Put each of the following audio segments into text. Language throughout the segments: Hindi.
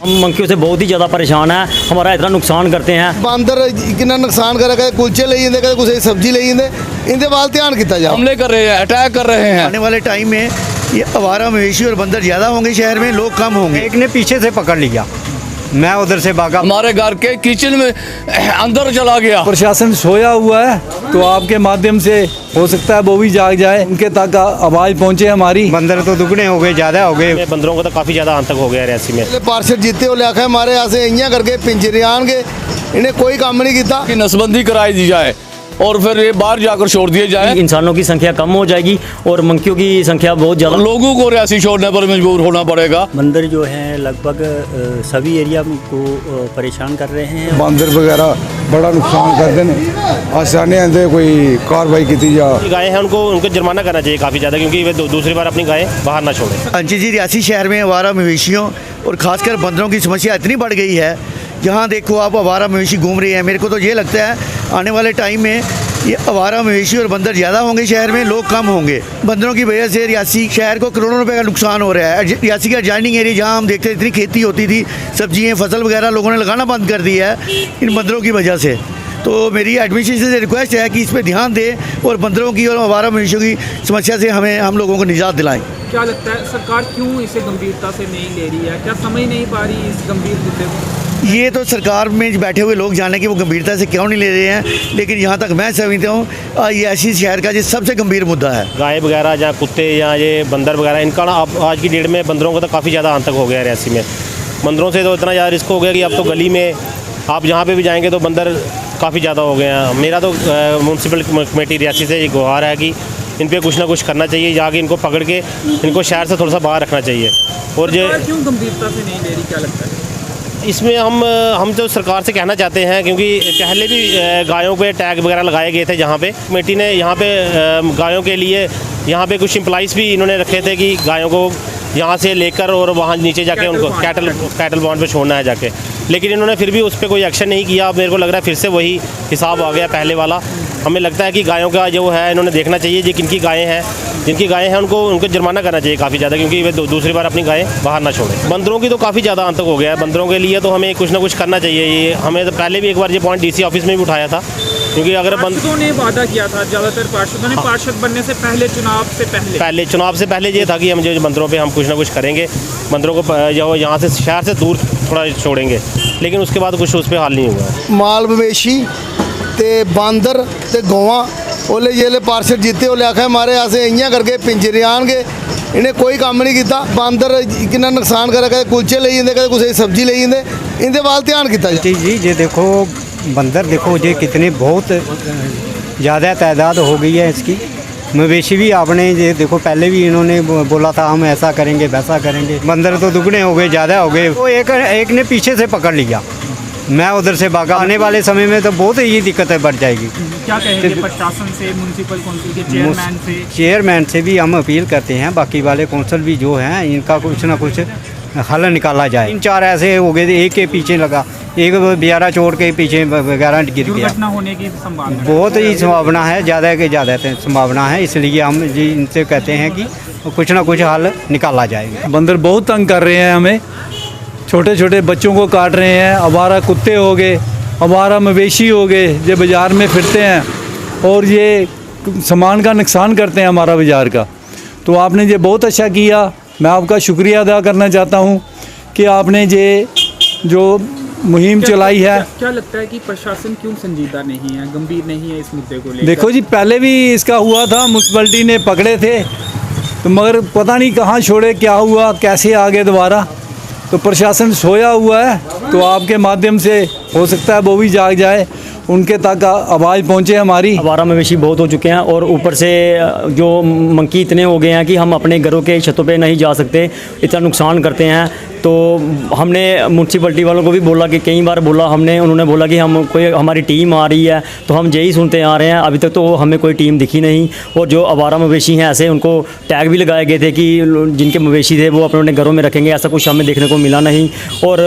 हम मंकियों से बहुत ही ज़्यादा परेशान हैं, हमारा इतना नुकसान करते हैं। बांदर कितना नुकसान करे, कदे कुलचे ले जाते, कदे कुछ सब्जी ले जाते, इनके वाल ध्यान किया जाए। हमले कर रहे हैं, अटैक कर रहे हैं। आने वाले टाइम में ये आवारा मवेशी और बंदर ज़्यादा होंगे, शहर में लोग कम होंगे। एक ने पीछे से पकड़ लिया, मैं उधर से भागा, हमारे घर के किचन में अंदर चला गया। प्रशासन सोया हुआ है, तो आपके माध्यम से हो सकता है वो भी जाग जाए, उनके तक आवाज़ पहुंचे हमारी। बंदर तो दुगने हो गए, ज़्यादा हो गए। बंदरों का तो काफ़ी ज़्यादा आतंक हो गया रियासी में। पार्षद जीते हो लिखा हमारे यहाँ से इं करके पिंजरे आनगे, इन्हें कोई काम नहीं किया कि नसबंदी कराई दी जाए और फिर ये बाहर जाकर छोड़ दिए जाए। इंसानों की संख्या कम हो जाएगी और मंकियों की संख्या बहुत ज़्यादा। लोगों को रियासी छोड़ने पर मजबूर होना पड़ेगा। बंदर जो हैं लगभग सभी एरिया को परेशान कर रहे हैं। बंदर वगैरह बड़ा नुकसान करते हैं, आसानी आते कोई कार्रवाई की जा। गायें हैं उनको जुर्माना करना चाहिए काफ़ी ज़्यादा, क्योंकि वे दूसरी बार अपनी गायें बाहर ना छोड़ें। हाँ जी, रियासी शहर में आवारा मवेशियों और ख़ासकर बंदरों की समस्या इतनी बढ़ गई है, जहाँ देखो आप आवारा मवेशी घूम रही है। मेरे को तो ये लगता है आने वाले टाइम में ये आवारा मवेशी और बंदर ज़्यादा होंगे, शहर में लोग कम होंगे। बंदरों की वजह से रियासी शहर को करोड़ों रुपए का नुकसान हो रहा है। रियासी का एडजॉइनिंग एरिया जहाँ हम देखते इतनी खेती होती थी, सब्जियाँ फसल वगैरह लोगों ने लगाना बंद कर दिया है इन बंदरों की वजह से। तो मेरी एडमिनिस्ट्रेशन से रिक्वेस्ट है कि इस पर ध्यान दें और बंदरों की और आवारा मवेशियों की समस्या से हम लोगों को निजात दिलाएं। क्या लगता है सरकार क्यों इसे गंभीरता से नहीं ले रही है? क्या समझ नहीं पा रही इस गंभीर मुद्दे को? ये तो सरकार में बैठे हुए लोग जाने कि वो गंभीरता से क्यों नहीं ले रहे हैं, लेकिन यहाँ तक मैं समझता हूँ ये ऐसी शहर का ये सबसे गंभीर मुद्दा है। गाय वगैरह या कुत्ते या ये बंदर वगैरह, इनका ना अब आज की डेट में बंदरों का तो काफ़ी ज़्यादा आतंक हो गया है रियासी में। बंदरों से तो इतना ज़्यादा रिस्क हो गया कि अब तो गली में आप जहाँ पे भी जाएंगे तो बंदर काफ़ी ज़्यादा हो गए हैं। मेरा तो म्यूनसिपल कमेटी रियासी से ये गुहार है कि इन पे कुछ ना कुछ करना चाहिए, जाके इनको पकड़ के इनको शहर से थोड़ा सा बाहर रखना चाहिए। और ये क्यों गंभीरता से नहीं ले रही, क्या लगता है? इसमें हम तो सरकार से कहना चाहते हैं, क्योंकि पहले भी गायों पे टैग वगैरह लगाए गए थे, जहाँ पे कमेटी ने यहाँ पे गायों के लिए यहाँ पे कुछ एम्प्लॉइज़ भी इन्होंने रखे थे कि गायों को यहाँ से लेकर और वहाँ नीचे जाके उनको कैटल बॉन्ड पे छोड़ना है जाके, लेकिन इन्होंने फिर भी उस पर कोई एक्शन नहीं किया। अब मेरे को लग रहा है फिर से वही हिसाब आ गया पहले वाला। हमें लगता है कि गायों का जो है इन्होंने देखना चाहिए जी जिनकी गायें हैं उनको जुर्माना करना चाहिए काफ़ी ज़्यादा, क्योंकि वे दूसरी बार अपनी गायें बाहर ना छोड़ें। बंदरों की तो काफ़ी ज़्यादा आतंक हो गया है। बंदरों के लिए तो हमें कुछ ना कुछ करना चाहिए। ये हमें तो पहले भी एक बार ये पॉइंट डीसी ऑफिस में भी उठाया था, क्योंकि अगर पार्षदों ने वादा किया था, ज़्यादातर पार्षदों ने पार्षद बनने से पहले चुनाव से पहले ये था कि हम जो बंदरों पे हम कुछ ना कुछ करेंगे, बंदरों को जो यहाँ से शहर से दूर थोड़ा छोड़ेंगे, लेकिन उसके बाद कुछ उस पर हाल नहीं हुआ। माल मवेशी ते बांदर ते गौवां ओले जेले पार्षद जीते हो लिखा हमारे यहाँ से इं करके पिंजरे आनगे, इन्हें कोई काम नहीं किया। बांदर कितना नुकसान करे, कदे कुलचे ले जाते, कदे कुछ सब्जी ले जाते, इनके वाल ध्यान किया जाए। जी ये देखो बंदर देखो ये कितने बहुत ज़्यादा तादाद हो गई है इसकी। मवेशी भी आपने ये देखो पहले भी इन्होंने बोला था हम ऐसा करेंगे वैसा करेंगे। बंदर तो दुगने हो गए, ज़्यादा हो गए। वो एक ने पीछे से पकड़ लिया, मैं उधर से भागा। आने वाले समय में तो बहुत ही दिक्कतें बढ़ जाएगी। क्या कहेंगे प्रशासन से, म्यूनसिपल काउंसिल के चेयरमैन से भी हम अपील करते हैं, बाकी वाले काउंसिल भी जो हैं इनका कुछ ना कुछ हल निकाला जाए। 3-4 ऐसे हो गए, एक के पीछे लगा, एक बेचारा चोट के पीछे वगैरह गिर गया। दुर्घटना होने की संभावना बहुत ही संभावना है, ज़्यादा के ज़्यादा संभावना है। इसलिए हम जी इनसे कहते हैं कि कुछ ना कुछ हल निकाला जाएगा। बंदर बहुत तंग कर रहे हैं हमें, छोटे छोटे बच्चों को काट रहे हैं। आवारा कुत्ते हो गए, आवारा मवेशी हो गए, जो बाज़ार में फिरते हैं और ये सामान का नुकसान करते हैं हमारा बाज़ार का। तो आपने ये बहुत अच्छा किया, मैं आपका शुक्रिया अदा करना चाहता हूँ कि आपने ये जो मुहिम चलाई है। क्या लगता है कि प्रशासन क्यों संजीदा नहीं है, गंभीर नहीं है इस मुद्दे को लेकर? देखो जी पहले भी इसका हुआ था, म्यूनसिपैलिटी ने पकड़े थे तो मगर पता नहीं कहाँ छोड़े, क्या हुआ, कैसे आ गए दोबारा। तो प्रशासन सोया हुआ है, तो आपके माध्यम से हो सकता है वो भी जाग जाए, उनके तक आवाज़ पहुँचे हमारी। आवारा मवेशी बहुत हो चुके हैं और ऊपर से जो मंकी इतने हो गए हैं कि हम अपने घरों के छतों पे नहीं जा सकते, इतना नुकसान करते हैं। तो हमने म्यूनसिपलिटी वालों को भी बोला कि कई बार बोला हमने, उन्होंने बोला कि हम कोई हमारी टीम आ रही है, तो हम यही सुनते आ रहे हैं। अभी तक तो हमें कोई टीम दिखी नहीं। और जो आवारा मवेशी हैं ऐसे उनको टैग भी लगाए गए थे कि जिनके मवेशी थे वो अपने अपने घरों में रखेंगे, ऐसा कुछ हमें देखने को मिला नहीं। और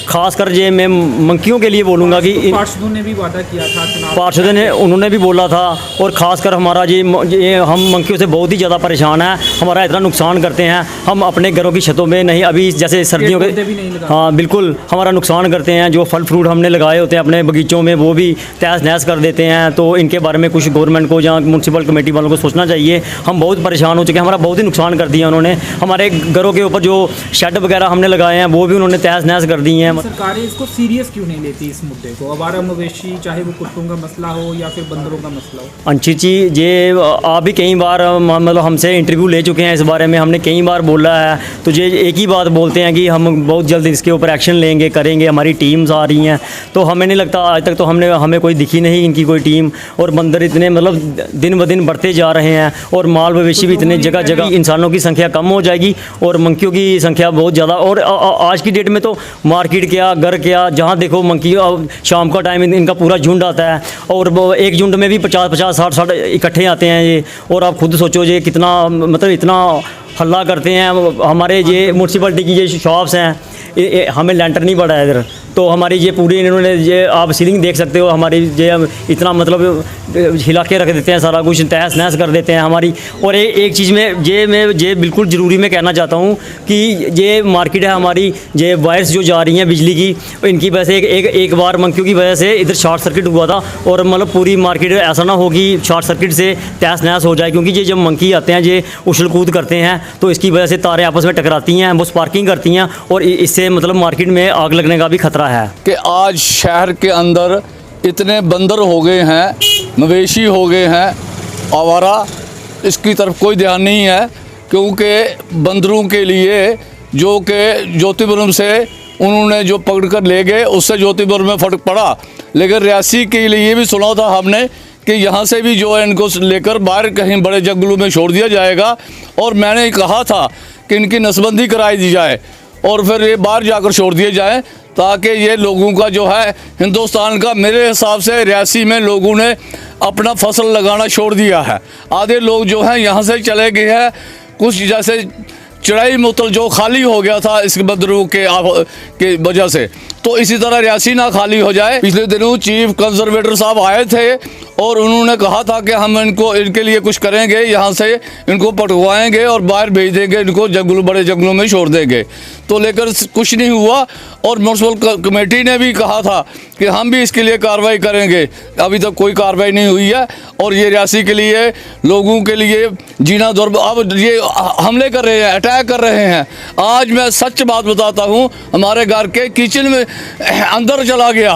ख़ासकर ये मैं मंकियों के लिए बोलूँगा कि पार्षदों ने भी वादा किया था, पार्षदों ने उन्होंने भी बोला था। और ख़ासकर हमारा ये हम मंकियों से बहुत ही ज़्यादा परेशान हैं, हमारा इतना नुकसान करते हैं। हम अपने घरों की छतों में नहीं, अभी जैसे सर्दी सब्जियों पौधे भी नहीं के, लगाते। हाँ बिल्कुल हमारा नुकसान करते हैं। जो फल फ्रूट हमने लगाए होते हैं अपने बगीचों में वो भी तहस नहस कर देते हैं। तो इनके बारे में कुछ गवर्नमेंट को या म्यूनसिपल कमेटी वालों को सोचना चाहिए। हम बहुत परेशान हो चुके हैं, हमारा बहुत ही नुकसान कर दिया उन्होंने। हमारे घरों के ऊपर जो शेड वगैरह हमने लगाए हैं वो भी उन्होंने तहस नहस कर दी हैं। सरकारें इसको सीरियस क्यों नहीं लेती इस मुद्दे को? आवारा मवेशी, चाहे वो कुत्तों का मसला हो या फिर बंदरों का मसला हो। अंशित जी, ये आप भी कई बार मतलब हमसे इंटरव्यू ले चुके हैं इस बारे में, हमने कई बार बोला है। तो ये एक ही बात बोलते हैं कि हम बहुत जल्द इसके ऊपर एक्शन लेंगे, करेंगे, हमारी टीम्स आ रही हैं। तो हमें नहीं लगता आज तक तो हमें कोई दिखी नहीं इनकी कोई टीम। और बंदर इतने मतलब दिन ब दिन बढ़ते जा रहे हैं और माल मवेशी भी इतने जगह जगह, इंसानों की संख्या कम हो जाएगी और मंकियों की संख्या बहुत ज़्यादा। और आज की डेट में तो मार्केट क्या, घर क्या, जहाँ देखो मंकी, शाम का टाइम इनका पूरा झुंड आता है और वो एक झुंड में भी 50-50, 60-60 इकट्ठे आते हैं ये। और आप खुद सोचो ये कितना मतलब इतना हल्ला करते हैं। हमारे ये म्यूनसिपलिटी की ये शॉप्स हैं, हमें लेंटर नहीं पड़ा है इधर। तो हमारी ये पूरी इन्होंने ये आप सीलिंग देख सकते हो, हमारी ये इतना मतलब हिला के रख देते हैं, सारा कुछ तहस नहस कर देते हैं हमारी। और एक चीज़ में ये बिल्कुल ज़रूरी मैं कहना चाहता हूँ कि ये मार्केट है हमारी, ये वायर्स जो जा रही हैं बिजली की, इनकी वजह से एक बार मंकियों की वजह से इधर शॉर्ट सर्किट हुआ था। और मतलब पूरी मार्केट ऐसा ना हो कि शॉर्ट सर्किट से तहस नहस हो जाए, क्योंकि ये जब मंकी आते हैं ये उछल कूद करते हैं तो इसकी वजह से तारें आपस में टकराती हैं, वो स्पार्किंग करती हैं और इससे मतलब मार्केट में आग लगने का भी खतरा है। कि आज शहर के अंदर इतने बंदर हो गए हैं, मवेशी हो गए हैं आवारा, इसकी तरफ कोई ध्यान नहीं है। क्योंकि बंदरों के लिए जो कि ज्योतिपुरम से उन्होंने जो पकड़ कर ले गए उससे ज्योतिपुरम में फर्क पड़ा। लेकिन रियासी के लिए ये भी सुना था हमने कि यहाँ से भी जो है इनको लेकर बाहर कहीं बड़े जंगलों में छोड़ दिया जाएगा। और मैंने कहा था कि इनकी नसबंदी कराई दी जाए और फिर ये बाहर जाकर छोड़ दिए जाएं, ताकि ये लोगों का जो है हिंदुस्तान का, मेरे हिसाब से रियासी में लोगों ने अपना फसल लगाना छोड़ दिया है। आधे लोग जो हैं यहाँ से चले गए हैं, कुछ जैसे चढ़ाई मुतल जो खाली हो गया था इस बंदरों के वजह से, तो इसी तरह रियासी ना खाली हो जाए। पिछले दिनों चीफ कंजर्वेटर साहब आए थे और उन्होंने कहा था कि हम इनके लिए कुछ करेंगे, यहाँ से इनको पटवाएंगे और बाहर भेज देंगे, इनको बड़े जंगलों में छोड़ देंगे। तो लेकर कुछ नहीं हुआ। और म्यूनसिपल कमेटी ने भी कहा था कि हम भी इसके लिए कार्रवाई करेंगे, अभी तक कोई कार्रवाई नहीं हुई है। और ये रियासी के लिए, लोगों के लिए जीना अब ये हमले कर रहे हैं, अटैक कर रहे हैं। आज मैं सच बात बताता हूँ, हमारे घर के किचन में अंदर चला गया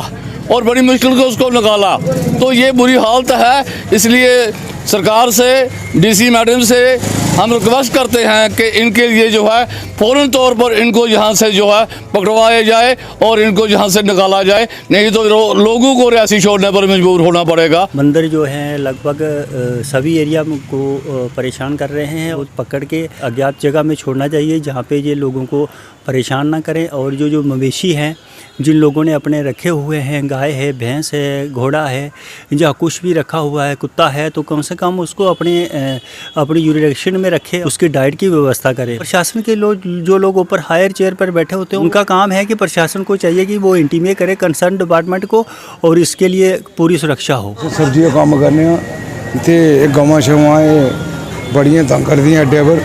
और बड़ी मुश्किल से उसको निकाला। तो ये बुरी हालत है। इसलिए सरकार से, डीसी मैडम से हम रिक्वेस्ट करते हैं कि इनके लिए जो है फ़ौरन तौर पर इनको यहाँ से जो है पकड़वाया जाए और इनको यहाँ से निकाला जाए, नहीं तो लोगों को रियासी छोड़ने पर मजबूर होना पड़ेगा। बंदर जो हैं लगभग सभी एरिया को परेशान कर रहे हैं और पकड़ के अज्ञात जगह में छोड़ना चाहिए जहाँ पे ये लोगों को परेशान ना करें। और जो मवेशी हैं जिन लोगों ने अपने रखे हुए हैं, गाय है, भैंस है, घोड़ा है, या कुछ भी रखा हुआ है, कुत्ता है, तो कम से कम उसको अपनी यूरिडिक्शन में रखे, उसकी डाइट की व्यवस्था करें। प्रशासन के जो लोग ऊपर हायर चेयर पर बैठे होते हैं उनका काम है कि प्रशासन को चाहिए कि वो इंटीमेट करे कंसर्न डिपार्टमेंट को और इसके लिए पूरी सुरक्षा हो। सब्जी का काम करने इतने गवां शवां बड़ियां तंग कर दियां अड्डे पर,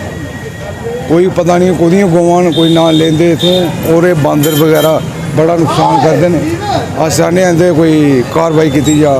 कोई पता नहीं कोदियां गवां कोई ना लेंदे इत्थों। और बंदर वगैरह बड़ा नुकसान करते हैं। अस चाहते हैं कोई कार्रवाई की जा।